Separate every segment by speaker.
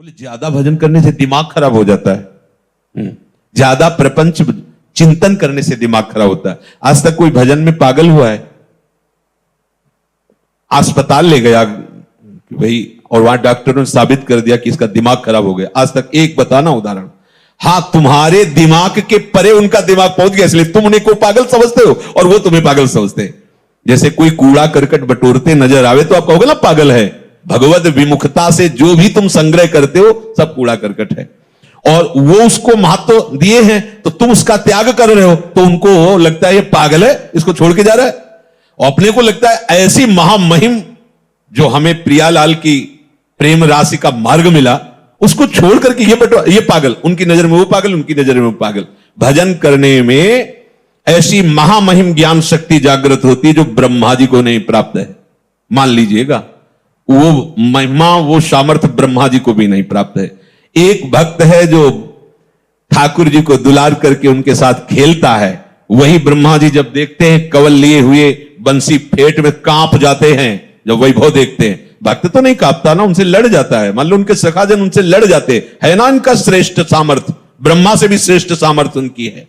Speaker 1: बोले ज्यादा भजन करने से दिमाग खराब हो जाता है। ज्यादा प्रपंच चिंतन करने से दिमाग खराब होता है। आज तक कोई भजन में पागल हुआ है? अस्पताल ले गया भाई और वहां डॉक्टरों ने साबित कर दिया कि इसका दिमाग खराब हो गया। आज तक एक बताना उदाहरण। हां, तुम्हारे दिमाग के परे उनका दिमाग पहुंच गया, इसलिए तुम उन्हें को पागल समझते हो और वो तुम्हें पागल समझते हैं। जैसे कोई कूड़ा करकट बटोरते नजर आवे तो आप कहोगे ना पागल है। भगवत विमुखता से जो भी तुम संग्रह करते हो सब कूड़ा करकट है, और वो उसको महत्व दिए हैं तो तुम उसका त्याग कर रहे हो, तो उनको लगता है ये पागल है, इसको छोड़ के जा रहा है। और अपने को लगता है ऐसी महामहिम जो हमें प्रियालाल की प्रेम राशि का मार्ग मिला, उसको छोड़ करके ये पागल, उनकी नजर में वो पागल, उनकी नजर में वो पागल। भजन करने में ऐसी महामहिम ज्ञान शक्ति जागृत होती है जो ब्रह्मा जी को नहीं प्राप्त है। मान लीजिएगा, वो महिमा, वो सामर्थ्य ब्रह्मा जी को भी नहीं प्राप्त है। एक भक्त है जो ठाकुर जी को दुलार करके उनके साथ खेलता है, वही ब्रह्मा जी जब देखते हैं कवल लिए हुए बंसी फेट में कांप जाते हैं। जब वैभव देखते हैं, भक्त तो नहीं कांपता ना, उनसे लड़ जाता है। मान लो उनके सखाजन उनसे लड़ जाते है ना, इनका श्रेष्ठ सामर्थ्य, ब्रह्मा से भी श्रेष्ठ सामर्थ्य उनकी है।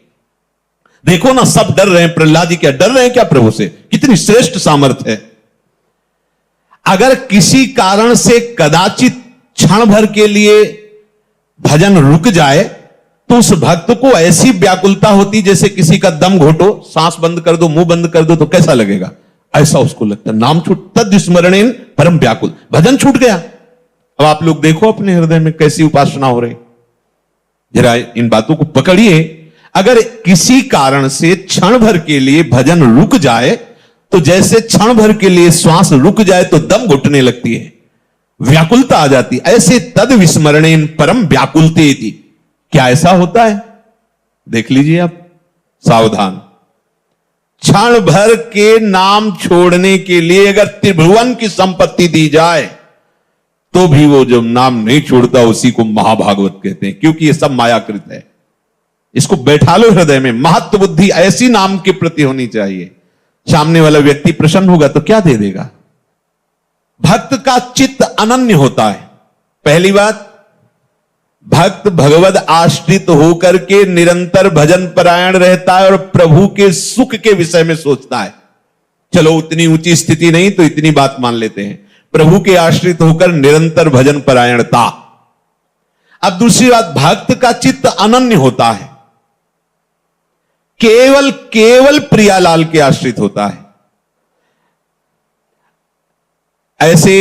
Speaker 1: देखो ना, सब डर रहे हैं। प्रहलाद जी क्या डर रहे हैं क्या प्रभु से? कितनी श्रेष्ठ सामर्थ्य है। अगर किसी कारण से कदाचित क्षण भर के लिए भजन रुक जाए तो उस भक्त को ऐसी व्याकुलता होती जैसे किसी का दम घोटो, सांस बंद कर दो, मुंह बंद कर दो तो कैसा लगेगा, ऐसा उसको लगता है। नाम छूट तद स्मरणेन परम व्याकुल, भजन छूट गया। अब आप लोग देखो अपने हृदय में कैसी उपासना हो रही, जरा इन बातों को पकड़िए। अगर किसी कारण से क्षण भर के लिए भजन रुक जाए तो जैसे क्षण भर के लिए श्वास रुक जाए तो दम घुटने लगती है, व्याकुलता आ जाती, ऐसे तद विस्मरणेन परम व्याकुलते थी। क्या ऐसा होता है? देख लीजिए आप, सावधान। क्षण भर के नाम छोड़ने के लिए अगर त्रिभुवन की संपत्ति दी जाए तो भी वो जो नाम नहीं छोड़ता उसी को महाभागवत कहते हैं, क्योंकि ये सब मायाकृत है। इसको बैठा लो हृदय में। महत्व बुद्धि ऐसी नाम के प्रति होनी चाहिए। सामने वाला व्यक्ति प्रसन्न होगा तो क्या दे देगा? भक्त का चित्त अनन्य होता है। पहली बात, भक्त भगवद आश्रित होकर के निरंतर भजन परायण रहता है और प्रभु के सुख के विषय में सोचता है। चलो उतनी ऊंची स्थिति नहीं तो इतनी बात मान लेते हैं, प्रभु के आश्रित होकर निरंतर भजन परायणता। अब दूसरी बात, भक्त का चित्त अनन्य होता है, केवल प्रियालाल के आश्रित होता है। ऐसे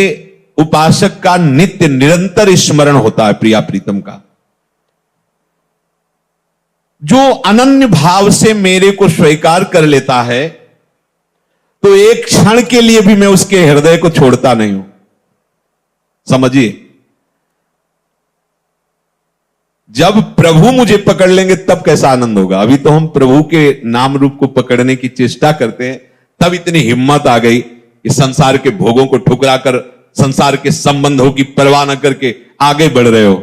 Speaker 1: उपासक का नित्य निरंतर स्मरण होता है प्रिया प्रीतम का। जो अनन्य भाव से मेरे को स्वीकार कर लेता है तो एक क्षण के लिए भी मैं उसके हृदय को छोड़ता नहीं हूं। समझिए, जब प्रभु मुझे पकड़ लेंगे तब कैसा आनंद होगा। अभी तो हम प्रभु के नाम रूप को पकड़ने की चेष्टा करते हैं, तब इतनी हिम्मत आ गई कि संसार के भोगों को ठुकरा कर, संसार के संबंधों की परवाह न करके आगे बढ़ रहे हो।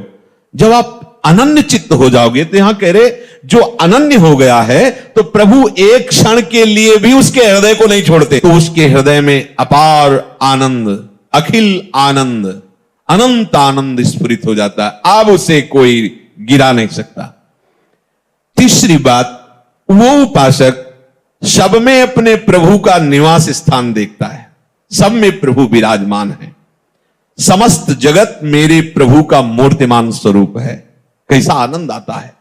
Speaker 1: जब आप अनन्य चित्त हो जाओगे, तो यहां कह रहे जो अनन्य हो गया है तो प्रभु एक क्षण के लिए भी उसके हृदय को नहीं छोड़ते, तो उसके हृदय में अपार आनंद, अखिल आनंद, अनंत आनंद स्फुरित हो जाता है। अब उसे कोई गिरा नहीं सकता। तीसरी बात, वो उपासक सब में अपने प्रभु का निवास स्थान देखता है। सब में प्रभु विराजमान है। समस्त जगत मेरे प्रभु का मूर्तिमान स्वरूप है। कैसा आनंद आता है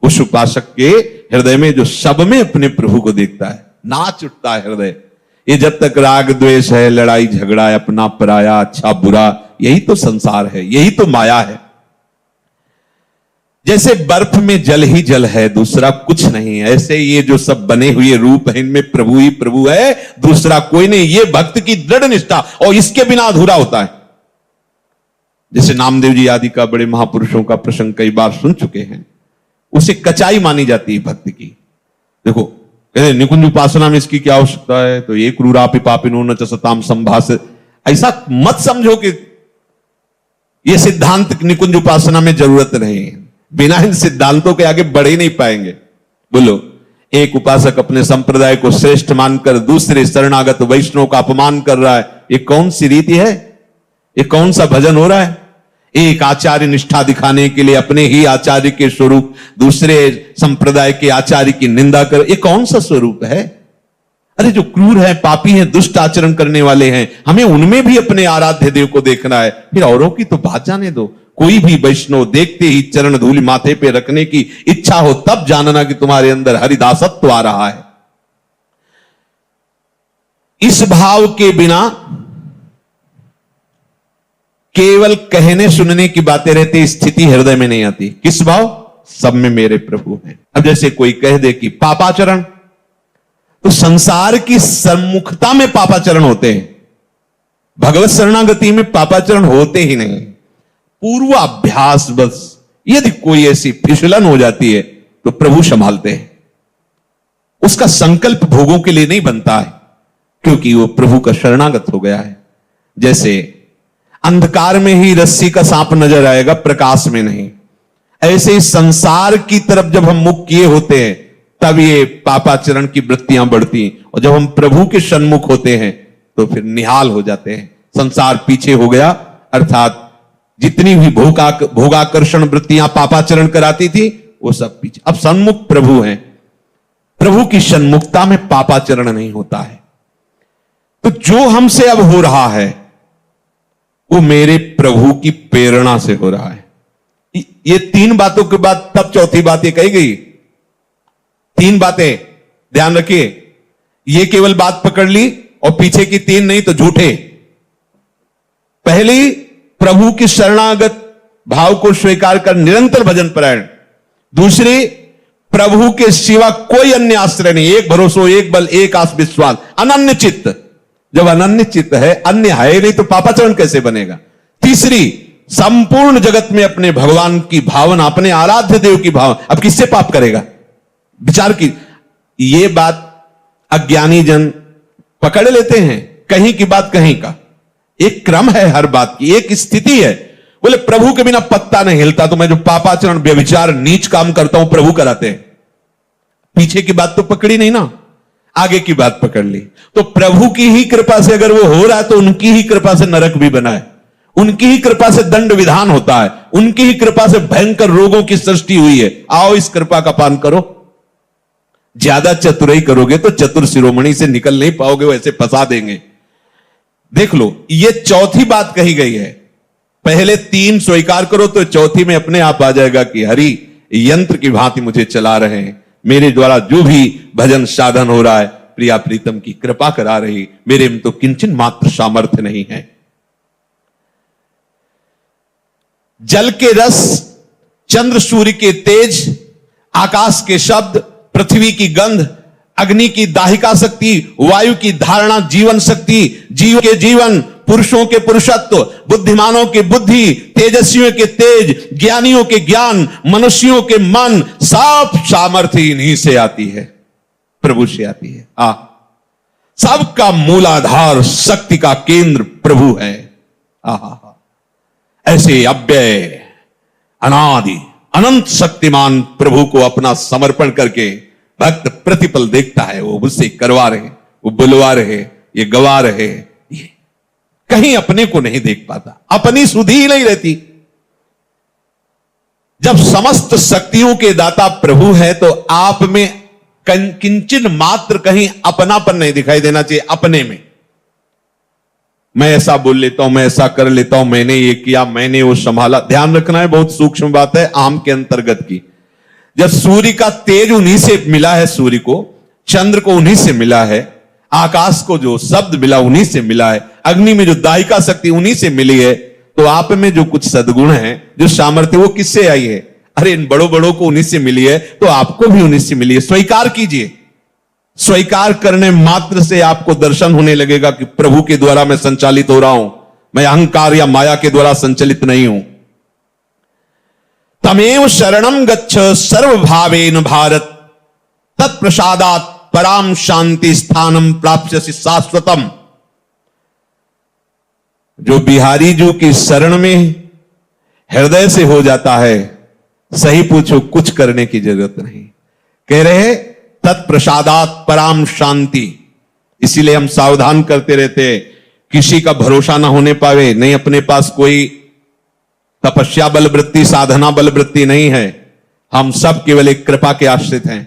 Speaker 1: उस उपासक के हृदय में जो सब में अपने प्रभु को देखता है। नाच उठता है हृदय। ये जब तक राग द्वेष है, लड़ाई झगड़ा है, अपना पराया, अच्छा बुरा, यही तो संसार है, यही तो माया है। जैसे बर्फ में जल ही जल है, दूसरा कुछ नहीं है, ऐसे ये जो सब बने हुए रूप है इनमें प्रभु ही प्रभु है, दूसरा कोई नहीं। ये भक्त की दृढ़ निष्ठा, और इसके बिना अधूरा होता है। जैसे नामदेव जी आदि का, बड़े महापुरुषों का प्रसंग कई बार सुन चुके हैं। उसे कचाई मानी जाती है भक्ति की। देखो निकुंज उपासना में इसकी क्या आवश्यकता है, तो एक क्रूरापि पापिनो न च सताम संभास। ऐसा मत समझो कि यह सिद्धांत निकुंज उपासना में जरूरत नहीं है। बिना इन सिद्धांतों के आगे बढ़ ही नहीं पाएंगे। बोलो, एक उपासक अपने संप्रदाय को श्रेष्ठ मानकर दूसरे शरणागत वैष्णव का अपमान कर रहा है, ये कौन सी रीति है? ये कौन सा भजन हो रहा है? एक आचार्य निष्ठा दिखाने के लिए अपने ही आचार्य के स्वरूप दूसरे संप्रदाय के आचार्य की निंदा कर, ये कौन सा स्वरूप है? अरे जो क्रूर है, पापी है, दुष्ट आचरण करने वाले हैं, हमें उनमें भी अपने आराध्य देव को देखना है, फिर औरों की तो बात जाने दो। कोई भी वैष्णव देखते ही चरण धूलि माथे पे रखने की इच्छा हो तब जानना कि तुम्हारे अंदर हरिदासत्व आ रहा है। इस भाव के बिना केवल कहने सुनने की बातें रहती, स्थिति हृदय में नहीं आती। किस भाव? सब में मेरे प्रभु हैं। अब जैसे कोई कह दे कि पापाचरण, तो संसार की सम्मुखता में पापाचरण होते हैं, भगवत शरणागति में पापाचरण होते ही नहीं। पूर्वाभ्यास बस, यदि कोई ऐसी फिसलन हो जाती है तो प्रभु संभालते हैं। उसका संकल्प भोगों के लिए नहीं बनता है, क्योंकि वो प्रभु का शरणागत हो गया है। जैसे अंधकार में ही रस्सी का सांप नजर आएगा, प्रकाश में नहीं। ऐसे ही संसार की तरफ जब हम मुख किए होते हैं तब ये पापाचरण की वृत्तियां बढ़ती, और जब हम प्रभु के सन्मुख होते हैं तो फिर निहाल हो जाते हैं। संसार पीछे हो गया, अर्थात जितनी भी भोगाकर्षण वृत्तियां पापाचरण कराती थी वो सब पीछे। अब सन्मुख प्रभु हैं, प्रभु की सन्मुखता में पापाचरण नहीं होता है। तो जो हमसे अब हो रहा है वो मेरे प्रभु की प्रेरणा से हो रहा है। ये तीन बातों के बाद तब चौथी बात ये कही गई। तीन बातें ध्यान रखिए, ये केवल बात पकड़ ली और पीछे की तीन नहीं तो झूठे। पहली, प्रभु की शरणागत भाव को स्वीकार कर निरंतर भजन परायण। दूसरी, प्रभु के सिवा कोई अन्य आश्रय नहीं, एक भरोसा, एक बल, एक आस विश्वास, अनन्य चित्त। जब अनन्य चित्त है, अन्य है नहीं तो पापाचरण कैसे बनेगा? तीसरी, संपूर्ण जगत में अपने भगवान की भावना, अपने आराध्य देव की भावना। अब किससे पाप करेगा? विचार की ये बात अज्ञानी जन पकड़ लेते हैं, कहीं की बात कहीं का। एक क्रम है हर बात की, एक स्थिति है। बोले प्रभु के बिना पत्ता नहीं हिलता, तो मैं जो पापाचरण, व्यभिचार, नीच काम करता हूं प्रभु कराते हैं। पीछे की बात तो पकड़ी नहीं ना, आगे की बात पकड़ ली। तो प्रभु की ही कृपा से अगर वो हो रहा है तो उनकी ही कृपा से नरक भी बना है, उनकी ही कृपा से दंड विधान होता है, उनकी ही कृपा से भयंकर रोगों की सृष्टि हुई है। आओ इस कृपा का पान करो। ज्यादा चतुराई करोगे तो चतुर शिरोमणि से निकल नहीं पाओगे, वैसे फंसा देंगे। देख लो, ये चौथी बात कही गई है। पहले तीन स्वीकार करो तो चौथी में अपने आप आ जाएगा कि हरि यंत्र की भांति मुझे चला रहे हैं, मेरे द्वारा जो भी भजन साधन हो रहा है प्रिया प्रीतम की कृपा करा रही, मेरे में तो किंचन मात्र सामर्थ्य नहीं है। जल के रस, चंद्र सूर्य के तेज, आकाश के शब्द, पृथ्वी की गंध, अग्नि की दाहिका शक्ति, वायु की धारणा जीवन शक्ति, जीव के जीवन, पुरुषों के पुरुषत्व, बुद्धिमानों के बुद्धि, तेजस्वियों के तेज, ज्ञानियों के ज्ञान, मनुष्यों के मन, सब सामर्थ्य इन्हीं से आती है, प्रभु से आती है। सबका मूलाधार, शक्ति का केंद्र प्रभु है। ऐसे अव्यय, अनादि, अनंत शक्तिमान प्रभु को अपना समर्पण करके भक्त प्रतिपल देखता है। वो मुझसे करवा रहे, वो बुलवा रहे, ये गवा रहे, ये कहीं अपने को नहीं देख पाता, अपनी सुधि ही नहीं रहती। जब समस्त शक्तियों के दाता प्रभु है तो आप में किंचन मात्र कहीं अपनापन नहीं दिखाई देना चाहिए। अपने में मैं ऐसा बोल लेता हूं, मैं ऐसा कर लेता हूं, मैंने ये किया, मैंने वो संभाला। ध्यान रखना है, बहुत सूक्ष्म बात है, आम के अंतर्गत की। जब सूर्य का तेज उन्हीं से मिला है, सूर्य को, चंद्र को उन्हीं से मिला है, आकाश को जो शब्द मिला उन्हीं से मिला है, अग्नि में जो दाहिका शक्ति उन्हीं से मिली है, तो आप में जो कुछ सद्गुण है, जो सामर्थ्य, वो किससे आई है? अरे इन बड़ों बड़ों को उन्हीं से मिली है, तो आपको भी उन्हीं से मिली है। स्वीकार कीजिए। स्वीकार करने मात्र से आपको दर्शन होने लगेगा कि प्रभु के द्वारा मैं संचालित हो रहा हूं, मैं अहंकार या माया के द्वारा संचालित नहीं हूं। तमेव शरणम गच्छ सर्वभावेन भारत, तत्प्रसादात् पराम शांति स्थानम प्राप्स्यसि शाश्वतम। जो बिहारी जी की शरण में हृदय से हो जाता है, सही पूछो कुछ करने की जरूरत नहीं। कह रहे तत्प्रसादात् पराम शांति। इसीलिए हम सावधान करते रहते हैं, किसी का भरोसा ना होने पावे, नहीं अपने पास कोई तपस्या बल वृत्ति, साधना बल वृत्ति नहीं है। हम सब केवल एक कृपा के आश्रित हैं।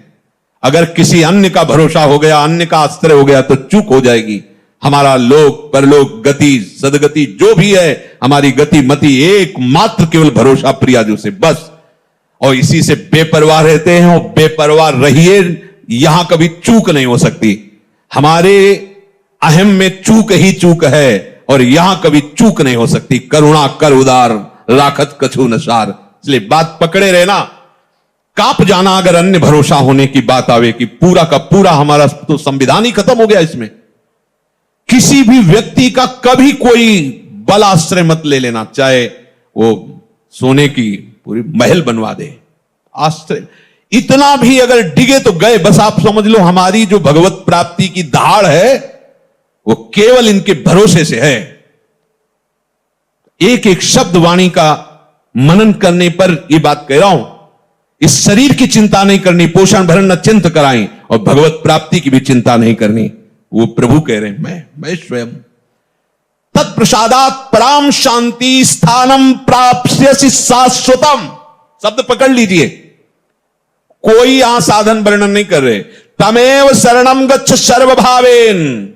Speaker 1: अगर किसी अन्य का भरोसा हो गया, अन्य का आश्रय हो गया तो चूक हो जाएगी। हमारा लोक परलोक गति सदगति जो भी है, हमारी गति मति एकमात्र केवल भरोसा प्रियाजू से, बस। और इसी से बेपरवाह रहते हैं, और बेपरवाह रहिए, यहां कभी चूक नहीं हो सकती। हमारे अहम में चूक ही चूक है, और यहां कभी चूक नहीं हो सकती। करुणा कर उदार, राखत कछु नसार। इसलिए बात पकड़े रहना। कांप जाना अगर अन्य भरोसा होने की बात आवे कि पूरा का पूरा हमारा तो संविधान ही खत्म हो गया। इसमें किसी भी व्यक्ति का कभी कोई बल आश्रय मत ले लेना, चाहे वो सोने की पूरी महल बनवा दे। आश्रय इतना भी अगर डिगे तो गए। बस आप समझ लो, हमारी जो भगवत प्राप्ति की दहाड़ है वो केवल इनके भरोसे से है। एक एक शब्द वाणी का मनन करने पर यह बात कह रहा हूं। इस शरीर की चिंता नहीं करनी, पोषण भरण न चिंत कराई, और भगवत प्राप्ति की भी चिंता नहीं करनी। वो प्रभु कह रहे हैं, मैं स्वयं तत्प्रसादात पराम शांति स्थानम प्राप्स्यसि शाश्वतम। शब्द पकड़ लीजिए, कोई यहां साधन वर्णन नहीं कर रहे। तमेव शरणम गच्छ सर्वभावेन।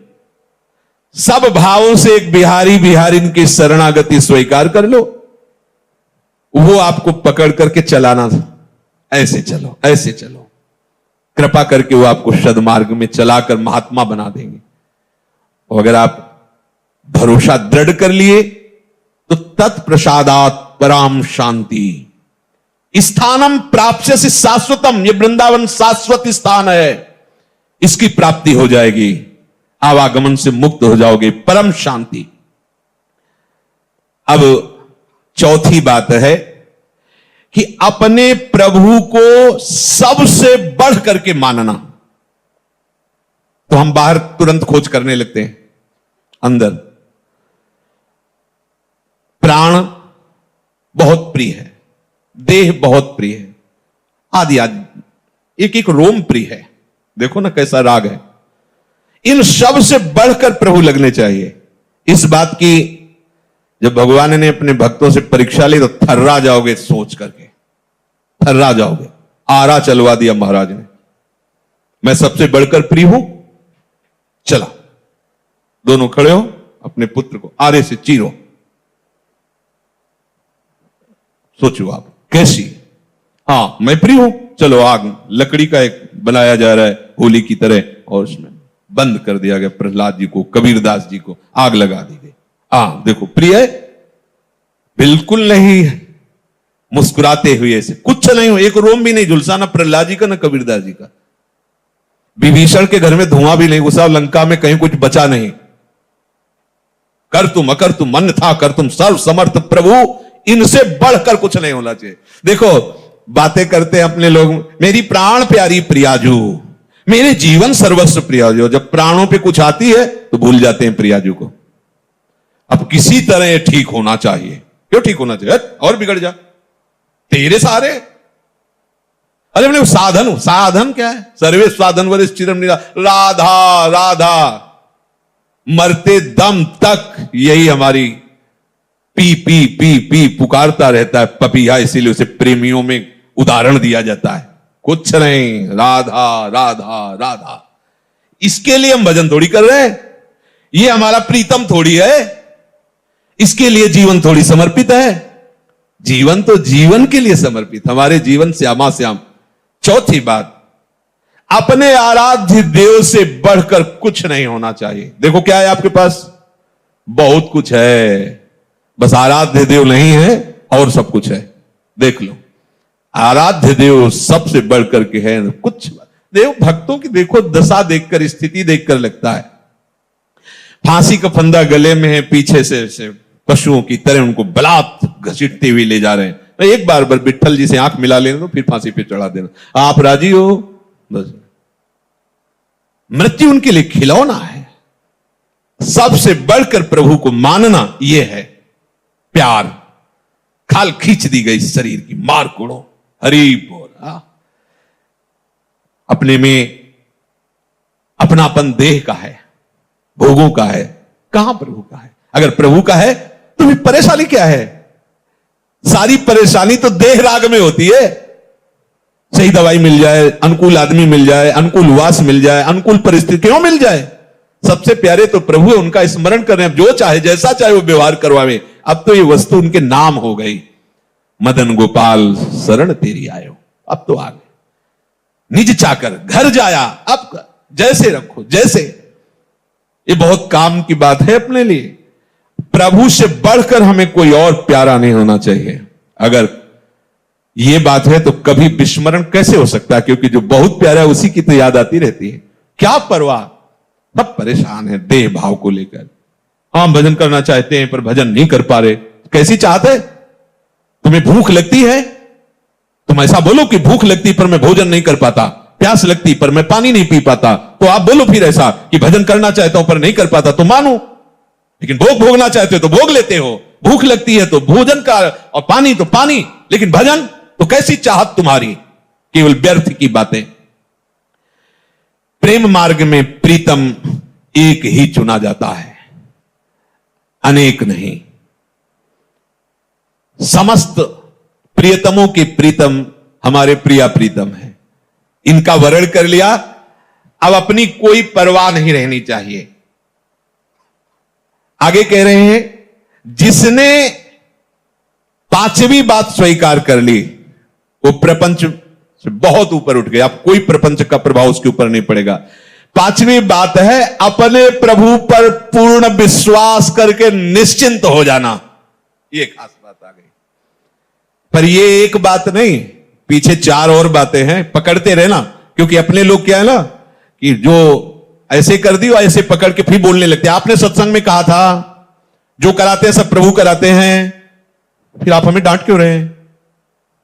Speaker 1: सब भावों से एक बिहारी बिहारिन की शरणागति स्वीकार कर लो, वो आपको पकड़ करके चलाना। ऐसे चलो, ऐसे चलो, कृपा करके वो आपको सद्मार्ग में चलाकर महात्मा बना देंगे। और अगर आप भरोसा दृढ़ कर लिए तो तत्प्रसादात पराम शांति स्थानम प्राप्स्यसि शाश्वतम। ये वृंदावन शाश्वत स्थान है, इसकी प्राप्ति हो जाएगी। आवागमन से मुक्त हो जाओगे, परम शांति। अब चौथी बात है कि अपने प्रभु को सबसे बढ़ करके मानना। तो हम बाहर तुरंत खोज करने लगते हैं, अंदर प्राण बहुत प्रिय है, देह बहुत प्रिय है, आदि आदि एक एक रोम प्रिय है। देखो ना कैसा राग है। इन सब से बढ़कर प्रभु लगने चाहिए। इस बात की जब भगवान ने अपने भक्तों से परीक्षा ली तो थर्रा जाओगे, सोच करके थर्रा जाओगे। आरा चलवा दिया महाराज ने, मैं सबसे बढ़कर प्रिय हूं। चला, दोनों खड़े हो, अपने पुत्र को आरे से चीरो। सोचो आप कैसी। हाँ मैं प्रिय हूं, चलो आग, लकड़ी का एक बनाया जा रहा है होली की तरह, और उसमें बंद कर दिया गया प्रहलाद जी को, कबीरदास जी को आग लगा दी गई। देखो प्रिय है, बिल्कुल नहीं है। मुस्कुराते हुए ऐसे, कुछ नहीं हो, एक रोम भी नहीं झुलसा, ना प्रहलाद जी का ना कबीरदास जी का। विभीषण के घर में धुआं भी नहीं घुसा, लंका में कहीं कुछ बचा नहीं। कर तुम अकर तुम मन था, कर तुम सर्व समर्थ प्रभु, इनसे बढ़कर कुछ नहीं होना चाहिए। देखो बातें करते हैं अपने लोग, मेरी प्राण प्यारी प्रियाजू, मेरे जीवन सर्वस्व प्रियाजू। जब प्राणों पे कुछ आती है तो भूल जाते हैं प्रियाजू को। अब किसी तरह ये ठीक होना चाहिए। क्यों ठीक होना चाहिए? और बिगड़ जा, तेरे सारे। अरे मैंने साधन हूं, साधन क्या है? सर्वे साधन वरिष्ठ चिरम निरा, राधा राधा, मरते दम तक यही हमारी पी पी पी पी पुकारता रहता है पपिया। इसीलिए उसे प्रेमियों में उदाहरण दिया जाता है। कुछ नहीं, राधा राधा राधा। इसके लिए हम भजन थोड़ी कर रहे हैं, ये हमारा प्रीतम थोड़ी है, इसके लिए जीवन थोड़ी समर्पित है। जीवन तो जीवन के लिए समर्पित, हमारे जीवन श्यामा श्याम। चौथी बात, अपने आराध्य देव से बढ़कर कुछ नहीं होना चाहिए। देखो क्या है आपके पास, बहुत कुछ है, बस आराध्य देव नहीं है और सब कुछ है। देख लो, आराध्य देव सबसे बढ़कर के है कुछ। देव भक्तों की देखो दशा देखकर, स्थिति देखकर लगता है फांसी का फंदा गले में है, पीछे से पशुओं की तरह उनको बलात् घसीटते हुए ले जा रहे हैं। तो एक बार विट्ठल जी से आंख मिला लेना तो फिर फांसी पे चढ़ा देना। आप राजी हो बस। मृत्यु उनके लिए खिलौना है। सबसे बढ़कर प्रभु को मानना यह है प्यार। खाल खींच दी गई शरीर की, मार कोड़ो, हरि बोल। अपने में अपनापन देह का है, भोगों का है, कहां प्रभु का है? अगर प्रभु का है तो फिर परेशानी क्या है? सारी परेशानी तो देह राग में होती है। सही दवाई मिल जाए, अनुकूल आदमी मिल जाए, अनुकूल वास मिल जाए, अनुकूल परिस्थिति क्यों मिल जाए। सबसे प्यारे तो प्रभु है, उनका स्मरण करें, जो चाहे जैसा चाहे वो व्यवहार करवावे। अब तो ये वस्तु उनके नाम हो गई, मदन गोपाल शरण तेरी आयो। अब तो आ गए निज चाकर घर जाया, अब जैसे रखो जैसे। ये बहुत काम की बात है अपने लिए। प्रभु से बढ़कर हमें कोई और प्यारा नहीं होना चाहिए। अगर ये बात है तो कभी विस्मरण कैसे हो सकता है, क्योंकि जो बहुत प्यारा है उसी की तो याद आती रहती है। क्या परवाह, सब परेशान है देह भाव को लेकर। हम भजन करना चाहते हैं पर भजन नहीं कर पा रहे। कैसी चाहत है? तुम्हें भूख लगती है, तुम ऐसा बोलो कि भूख लगती पर मैं भोजन नहीं कर पाता, प्यास लगती पर मैं पानी नहीं पी पाता। तो आप बोलो फिर ऐसा कि भजन करना चाहता हूं पर नहीं कर पाता, तो मानो। लेकिन भोग भोगना चाहते हो तो भोग लेते हो, भूख लगती है तो भोजन का, और पानी तो पानी, लेकिन भजन तो कैसी चाहत तुम्हारी, केवल व्यर्थ की बातें। प्रेम मार्ग में प्रीतम एक ही चुना जाता है, अनेक नहीं। समस्त प्रियतमों के प्रीतम हमारे प्रिया प्रीतम है। इनका वर्ण कर लिया, अब अपनी कोई परवाह नहीं रहनी चाहिए। आगे कह रहे हैं, जिसने पांचवी बात स्वीकार कर ली वो प्रपंच से बहुत ऊपर उठ गया। अब कोई प्रपंच का प्रभाव उसके ऊपर नहीं पड़ेगा। पांचवी बात है अपने प्रभु पर पूर्ण विश्वास करके निश्चिंत हो जाना। ये खास बात आ गई। पर ये एक बात नहीं, पीछे चार और बातें हैं, पकड़ते रहना। क्योंकि अपने लोग क्या है ना कि जो ऐसे कर दी और ऐसे पकड़ के फिर बोलने लगते हैं। आपने सत्संग में कहा था जो कराते हैं सब प्रभु कराते हैं, फिर आप हमें डांट क्यों रहे हैं?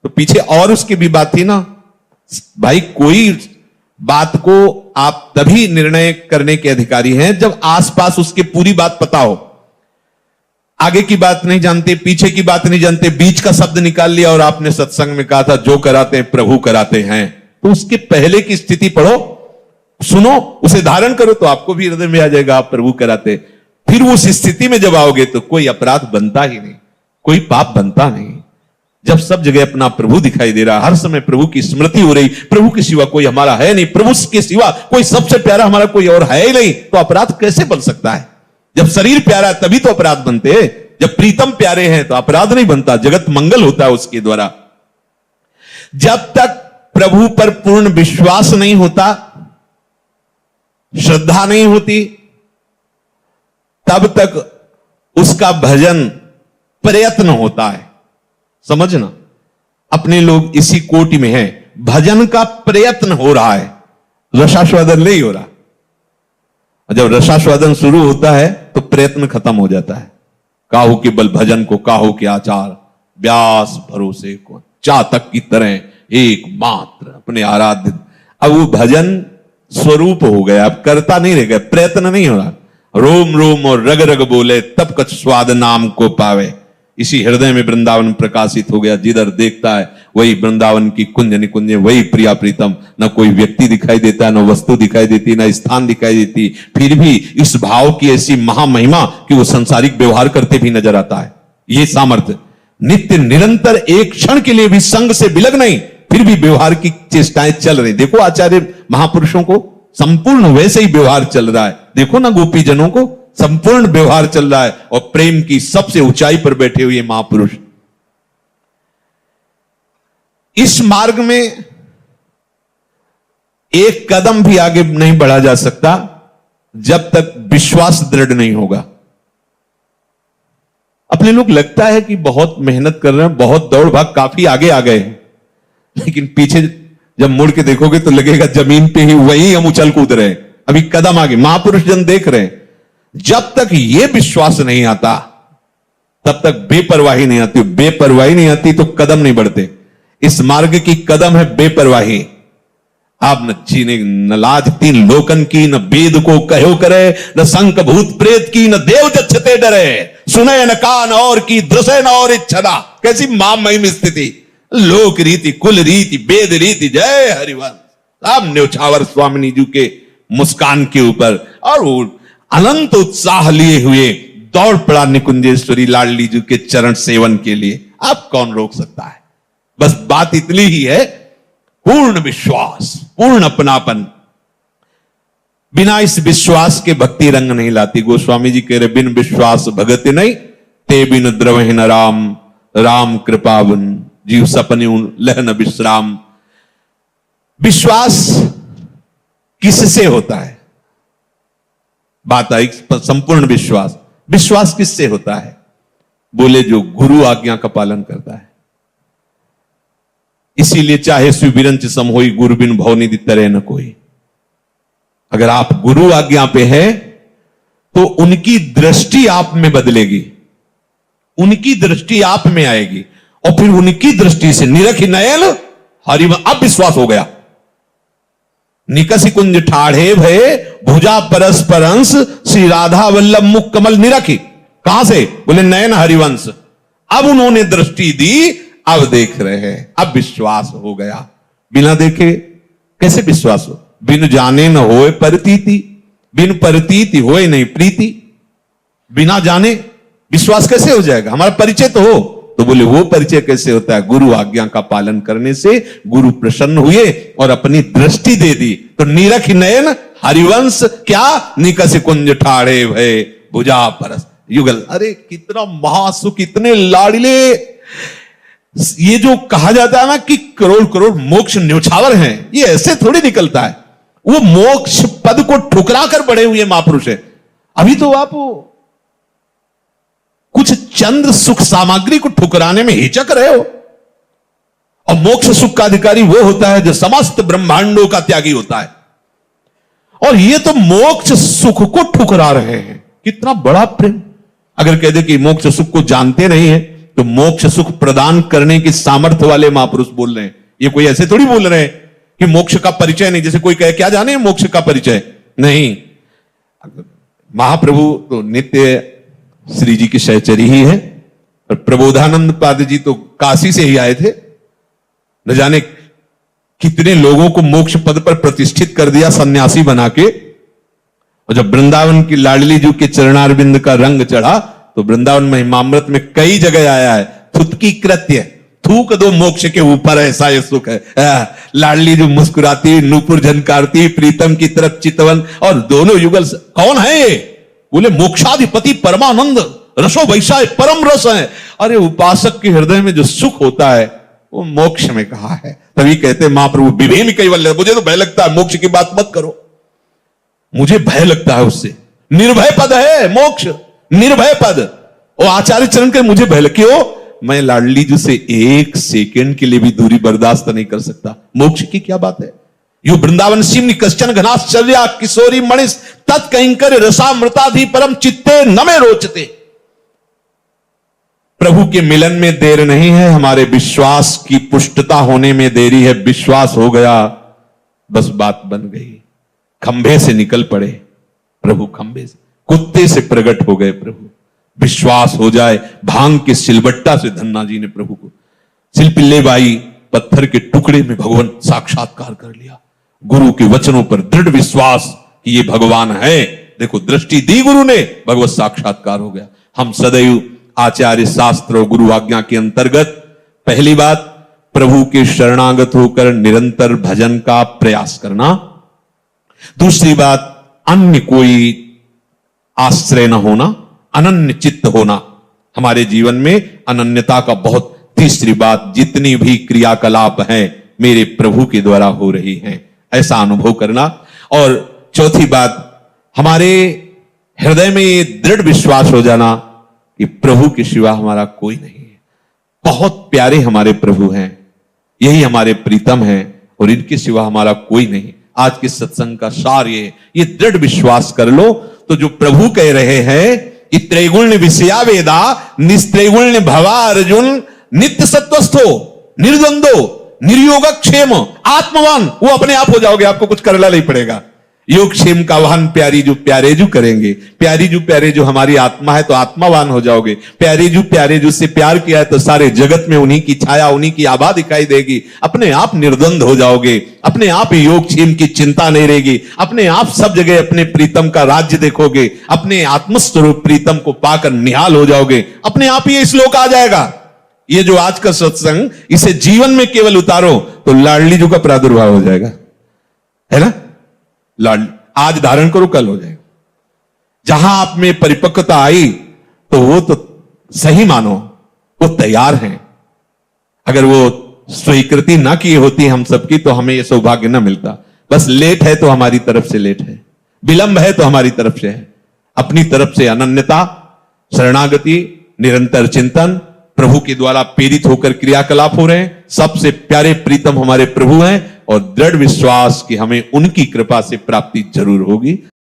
Speaker 1: तो पीछे और उसकी भी बात थी ना भाई। कोई बात को आप तभी निर्णय करने के अधिकारी हैं जब आसपास उसके पूरी बात पता हो। आगे की बात नहीं जानते, पीछे की बात नहीं जानते, बीच का शब्द निकाल लिया और आपने सत्संग में कहा था जो कराते हैं प्रभु कराते हैं, तो उसके पहले की स्थिति पढ़ो, सुनो, उसे धारण करो तो आपको भी हृदय में आ जाएगा आप प्रभु कराते। फिर उस स्थिति में जब आओगे तो कोई अपराध बनता ही नहीं, कोई पाप बनता नहीं। जब सब जगह अपना प्रभु दिखाई दे रहा, हर समय प्रभु की स्मृति हो रही, प्रभु के सिवा कोई हमारा है नहीं, प्रभु के सिवा कोई सबसे प्यारा हमारा कोई और है ही नहीं, तो अपराध कैसे बन सकता है? जब शरीर प्यारा है तभी तो अपराध बनते हैं। जब प्रीतम प्यारे हैं तो अपराध नहीं बनता, जगत मंगल होता है उसके द्वारा। जब तक प्रभु पर पूर्ण विश्वास नहीं होता, श्रद्धा नहीं होती, तब तक उसका भजन प्रयत्न होता है। समझना, अपने लोग इसी कोटि में हैं, भजन का प्रयत्न हो रहा है, रसास्वादन नहीं हो रहा। जब रसास्वादन शुरू होता है तो प्रयत्न खत्म हो जाता है। काहू के बल भजन को काहू के आचार, व्यास भरोसे को चातक की तरह एक मात्र अपने आराध्य। अब वो भजन स्वरूप हो गया, अब करता नहीं रह गया, प्रयत्न नहीं हो रहा। रोम रोम और रग रग बोले तब कछ स्वाद नाम को पावे। इसी हृदय में वृंदावन प्रकाशित हो गया, जिधर देखता है वही वृंदावन की कुंज निकुंज, वही प्रिया प्रीतम। न कोई व्यक्ति दिखाई देता, न वस्तु दिखाई देती, न स्थान दिखाई देती, फिर भी इस भाव की ऐसी महामहिमा कि वो संसारिक व्यवहार करते भी नजर आता है। ये सामर्थ्य नित्य निरंतर, एक क्षण के लिए भी संग से विलग नहीं, फिर भी व्यवहार की चेष्टाएं चल रही। देखो आचार्य महापुरुषों को संपूर्ण वैसे ही व्यवहार चल रहा है। देखो ना गोपी जनों को संपूर्ण व्यवहार चल रहा है, और प्रेम की सबसे ऊंचाई पर बैठे हुए महापुरुष। इस मार्ग में एक कदम भी आगे नहीं बढ़ा जा सकता जब तक विश्वास दृढ़ नहीं होगा। अपने लोग लगता है कि बहुत मेहनत कर रहे हैं, बहुत दौड़ भाग, काफी आगे आ गए हैं, लेकिन पीछे जब मुड़ के देखोगे तो लगेगा जमीन पे ही वही हम उछल कूद रहे हैं, अभी कदम आगे। महापुरुष जन देख रहे हैं। जब तक यह विश्वास नहीं आता तब तक बेपरवाही नहीं आती। बेपरवाही नहीं आती तो कदम नहीं बढ़ते। इस मार्ग की कदम है बेपरवाही। आप न चीने न लाज तीन लोकन की, न वेद को कहो करे, न संक भूत प्रेत की, न देव जच्छते डरे, सुने न कान और की, दृश्य न और इच्छा। कैसी महामहिम स्थिति, लोक रीति, कुल रीति, वेद रीति, जय हरिवंश। आप न्योछावर स्वामिनी जी के मुस्कान के ऊपर और वो अनंत उत्साह लिए हुए दौड़ पड़ा निकुंजेश्वरी लाडली जी के चरण सेवन के लिए। अब कौन रोक सकता है? बस बात इतनी ही है, पूर्ण विश्वास, पूर्ण अपनापन। बिना इस विश्वास के भक्ति रंग नहीं लाती। गोस्वामी जी कह रहे, बिन विश्वास भगत नहीं, ते बिन द्रवहि न राम, राम कृपावन जीव सपने लह न विश्राम। विश्वास किससे होता है? बात आई संपूर्ण विश्वास। विश्वास किससे होता है? बोले जो गुरु आज्ञा का पालन करता है। इसीलिए चाहे सुविरंच सम होई, गुरु बिन भवनिधि तरे न कोई। अगर आप गुरु आज्ञा पे है तो उनकी दृष्टि आप में बदलेगी, उनकी दृष्टि आप में आएगी, और फिर उनकी दृष्टि से निरखि नयन हरिव। अब विश्वास हो गया। निकसि कुंज ठाढ़े भये, भुजा परस्पर अंश, श्री राधा वल्लभ मुख कमल निरखी। कहां से? बोले नयन हरिवंश। अब उन्होंने दृष्टि दी, अब देख रहे हैं, अब विश्वास हो गया। बिना देखे कैसे विश्वास हो? बिन जाने न होए परतीति, बिन परतीति होए नहीं प्रीति। बिना जाने विश्वास कैसे हो जाएगा? हमारा परिचय तो हो। तो बोले वो परिचय कैसे होता है? गुरु आज्ञा का पालन करने से गुरु प्रसन्न हुए और अपनी दृष्टि दे दी। तो निरख नयन हरिवंश क्या? निकस कुंज ठाढ़े भय, भुजा परस युगल। अरे कितना महासुख, इतने लाडले। ये जो कहा जाता है ना कि करोड़ करोड़ मोक्ष न्योछावर हैं, ये ऐसे थोड़ी निकलता है। वो मोक्ष पद को ठुकरा कर बढ़े हुए महापुरुष है। अभी तो आप कुछ चंद सुख सामग्री को ठुकराने में हिचक रहे हो। और मोक्ष सुख का अधिकारी वो होता है जो समस्त ब्रह्मांडों का त्यागी होता है। और ये तो मोक्ष सुख को ठुकरा रहे हैं। कितना बड़ा प्रेम। अगर कह दे कि मोक्ष सुख को जानते नहीं है, तो मोक्ष सुख प्रदान करने की सामर्थ्य वाले महापुरुष बोल रहे हैं। ये कोई ऐसे थोड़ी बोल रहे हैं कि मोक्ष का परिचय नहीं। जैसे कोई कहे क्या जाने मोक्ष का परिचय नहीं। महाप्रभु तो नित्य श्री जी की सहचरी ही है, और प्रबोधानंद पाद जी तो काशी से ही आए थे। न जाने कितने लोगों को मोक्ष पद पर प्रतिष्ठित कर दिया सन्यासी बना के। और जब वृंदावन की लाडली जी के चरणारविंद का रंग चढ़ा, तो वृंदावन महिमामृत में कई जगह आया है, थुतकी कृत्य, थूक दो मोक्ष के ऊपर, ऐसा ये सुख है। लाडली जो मुस्कुराती, नूपुर झनकारती, प्रीतम की तरफ चितवन, और दोनों युगल। कौन है ये? बोले मोक्षाधिपति परमानंद, रसो वैसा परम रस है। अरे उपासक के हृदय में जो सुख होता है वो मोक्ष में कहा है। तभी कहते महाप्रभु विभेन कैवल्य। मुझे तो भय लगता है, मोक्ष की बात मत करो, मुझे भय लगता है उससे। निर्भय पद है मोक्ष, निर्भय पद। और आचार्य चरण के मुझे भय लग, क्यों? मैं लाडली जी से एक सेकंड के लिए भी दूरी बर्दाश्त नहीं कर सकता। मोक्ष की क्या बात है? यो वृंदावन सिमनि कश्चन घनाश्चर्या किशोरी मणिस तत्कंकर रसामृताधि परम चित्ते न में रोचते। प्रभु के मिलन में देर नहीं है, हमारे विश्वास की पुष्टता होने में देरी है। विश्वास हो गया, बस बात बन गई। खंभे से निकल पड़े प्रभु, खंभे से, कुत्ते से प्रकट हो गए प्रभु। विश्वास हो जाए। भांग के सिलबट्टा से धन्ना जी ने प्रभु को सिलपिल्ले बाई पत्थर के टुकड़े में भगवान साक्षात्कार कर लिया। गुरु के वचनों पर दृढ़ विश्वास कि ये भगवान है। देखो दृष्टि दी गुरु ने, भगवत साक्षात्कार हो गया। हम सदैव आचार्य शास्त्र और गुरु आज्ञा के अंतर्गत, पहली बात प्रभु के शरणागत होकर निरंतर भजन का प्रयास करना। दूसरी बात अन्य कोई आश्रय न होना, अनन्य चित्त होना। हमारे जीवन में अनन्यता का बहुत। तीसरी बात, जितनी भी क्रियाकलाप हैं मेरे प्रभु के द्वारा हो रही हैं, ऐसा अनुभव करना। और चौथी बात, हमारे हृदय में ये दृढ़ विश्वास हो जाना कि प्रभु के सिवा हमारा कोई नहीं है। बहुत प्यारे हमारे प्रभु हैं, यही हमारे प्रीतम हैं, और इनके सिवा हमारा कोई नहीं। आज के सत्संग का सार ये दृढ़ विश्वास कर लो, तो जो प्रभु कह रहे हैं, त्रैगुण्य विषया वेदा निस्त्रैगुण्य भवा अर्जुन, नित्य सत्वस्थो निर्द्वंदो निर्योगक्षेम आत्मवान। वो अपने आप हो जाओगे, आपको कुछ करना नहीं पड़ेगा। योगक्षेम का वाहन प्यारी जो प्यारे जो करेंगे, प्यारी जो प्यारे जो हमारी आत्मा है, तो आत्मावान हो जाओगे। प्यारे जो से प्यार किया है, तो सारे जगत में उन्हीं की छाया, उन्हीं की आभा दिखाई देगी। अपने आप निर्द्वंद हो जाओगे, अपने आप योगक्षेम की चिंता नहीं रहेगी। अपने आप सब जगह अपने प्रीतम का राज्य देखोगे, अपने आत्मस्वरूप प्रीतम को पाकर निहाल हो जाओगे। अपने आप ये श्लोक आ जाएगा। ये जो आज का सत्संग, इसे जीवन में केवल उतारो तो लाडली जी का प्रादुर्भाव हो जाएगा, है ना। लाड आज धारण करो, कल हो जाएगा। जहां आप में परिपक्वता आई तो वो तो सही मानो वो तैयार हैं। अगर वो स्वीकृति ना की होती हम सबकी तो हमें यह सौभाग्य ना मिलता। बस लेट है तो हमारी तरफ से लेट है, विलंब है तो हमारी तरफ से है। अपनी तरफ से अनन्यता, शरणागति, निरंतर चिंतन, प्रभु के द्वारा प्रेरित होकर क्रियाकलाप हो रहे हैं। सबसे प्यारे प्रीतम हमारे प्रभु हैं और दृढ़ विश्वास कि हमें उनकी कृपा से प्राप्ति जरूर होगी।